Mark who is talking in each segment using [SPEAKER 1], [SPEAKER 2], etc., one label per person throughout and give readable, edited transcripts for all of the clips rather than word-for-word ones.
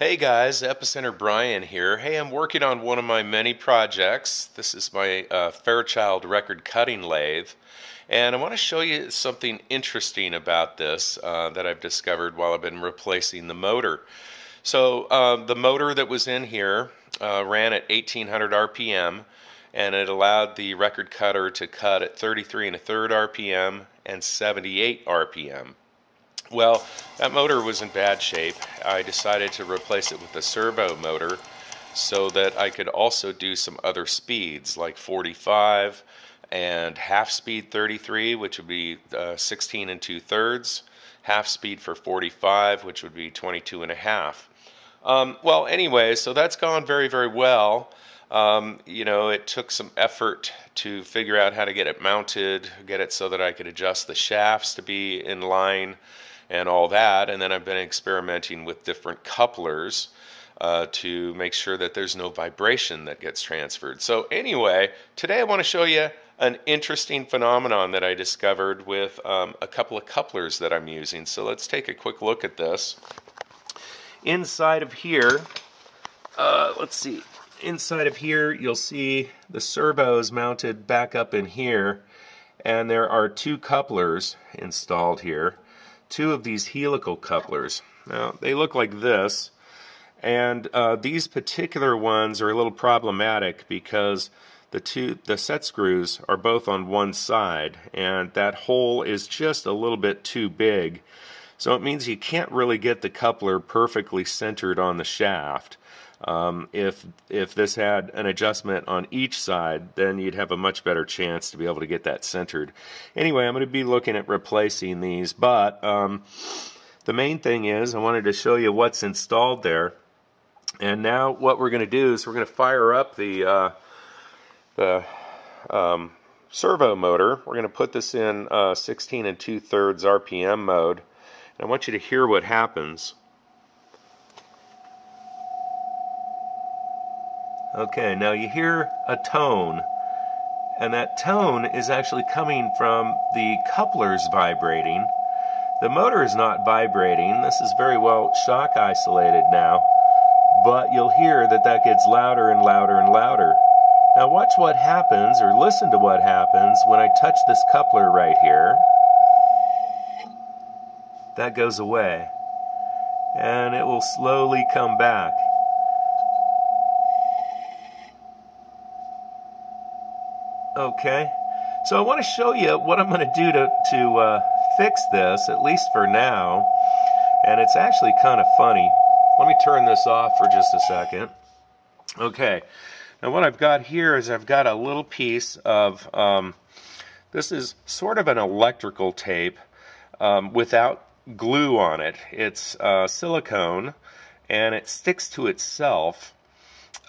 [SPEAKER 1] Hey guys, EpicenterBryan here. Hey, I'm working on one of my many projects. This is my Fairchild record cutting lathe, and I want to show you something interesting about this that I've discovered while I've been replacing the motor. So the motor that was in here ran at 1800 RPM, and it allowed the record cutter to cut at 33 1/3 RPM and 78 RPM. Well, that motor was in bad shape. I decided to replace it with a servo motor so that I could also do some other speeds like 45 and half speed 33, which would be 16 2/3, half speed for 45, which would be 22 1/2. Well, anyway, so that's gone very, very well. It took some effort to figure out how to get it mounted, get it so that I could adjust the shafts to be in line and all that. And then I've been experimenting with different couplers to make sure that there's no vibration that gets transferred. So anyway, today I want to show you an interesting phenomenon that I discovered with a couple of couplers that I'm using. So let's take a quick look at this. Inside of here, let's see. Inside of here, you'll see the servos mounted back up in here, and there are two couplers installed here. Two of these helical couplers. Now, they look like this, and these particular ones are a little problematic because the set screws are both on one side, and that hole is just a little bit too big. So it means you can't really get the coupler perfectly centered on the shaft. If this had an adjustment on each side, then you'd have a much better chance to be able to get that centered. Anyway, I'm going to be looking at replacing these, but the main thing is I wanted to show you what's installed there. And now what we're going to do is we're going to fire up the servo motor. We're going to put this in 16 2/3 RPM mode. And I want you to hear what happens. Okay, now you hear a tone, and that tone is actually coming from the couplers vibrating. The motor is not vibrating. This is very well shock isolated now, but you'll hear that that gets louder and louder and louder. Now watch what happens, or listen to what happens when I touch this coupler right here. That goes away, and it will slowly come back. Okay, so I want to show you what I'm going to do to fix this, at least for now, and it's actually kind of funny. Let me turn this off for just a second. Okay, now what I've got here is I've got a little piece of, this is sort of an electrical tape without glue on it. It's silicone, and it sticks to itself,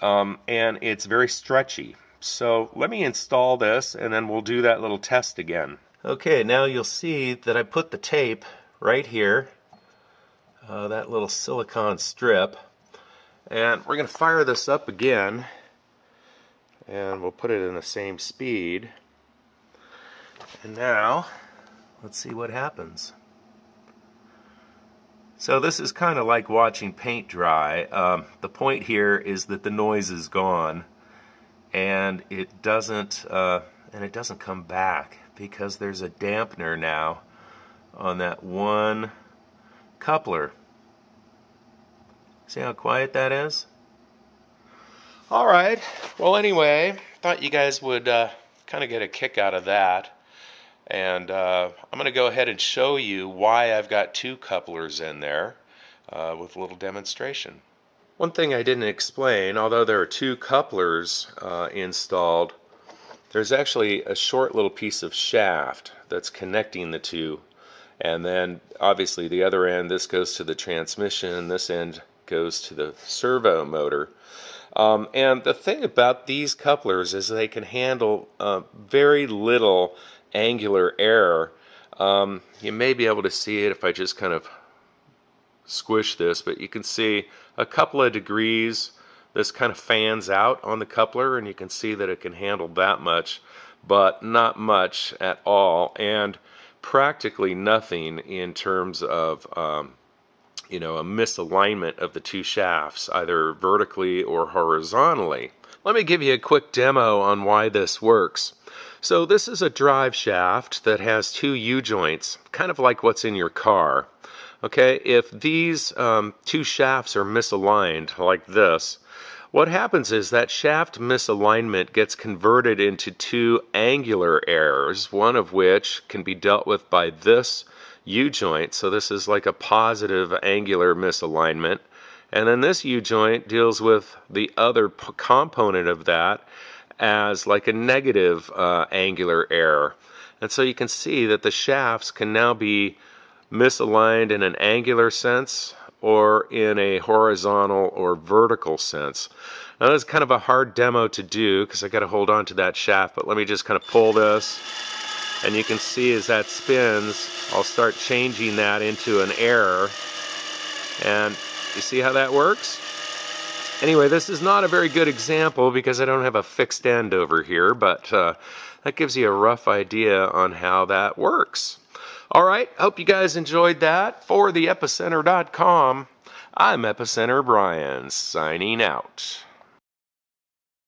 [SPEAKER 1] and it's very stretchy. So let me install this, and then we'll do that little test again. Okay, now you'll see that I put the tape right here, that little silicone strip, and we're going to fire this up again, and we'll put it in the same speed. And now, let's see what happens. So this is kind of like watching paint dry. The point here is that the noise is gone, and it doesn't come back because there's a dampener now on that one coupler. See how quiet that is? All right. Well, anyway, thought you guys would kind of get a kick out of that. And I'm going to go ahead and show you why I've got two couplers in there with a little demonstration. One thing I didn't explain, although there are two couplers installed, there's actually a short little piece of shaft that's connecting the two. And then obviously the other end, this goes to the transmission, this end goes to the servo motor. And the thing about these couplers is they can handle very little angular error. You may be able to see it if I just kind of squish this, but you can see a couple of degrees. This kind of fans out on the coupler, and you can see that it can handle that much, but not much at all, and practically nothing in terms of a misalignment of the two shafts, either vertically or horizontally. Let me give you a quick demo on why this works. So this is a drive shaft that has two U-joints, kind of like what's in your car. Okay, if these two shafts are misaligned like this, what happens is that shaft misalignment gets converted into two angular errors, one of which can be dealt with by this U-joint. So this is like a positive angular misalignment. And then this U-joint deals with the other component of that as like a negative angular error. And so you can see that the shafts can now be misaligned in an angular sense or in a horizontal or vertical sense. Now this is kind of a hard demo to do because I got to hold on to that shaft, but let me just kind of pull this, and you can see as that spins, I'll start changing that into an error. And you see how that works? Anyway, this is not a very good example because I don't have a fixed end over here, but that gives you a rough idea on how that works. All right, hope you guys enjoyed that. For the Epicenter.com, I'm EpicenterBryan, signing out.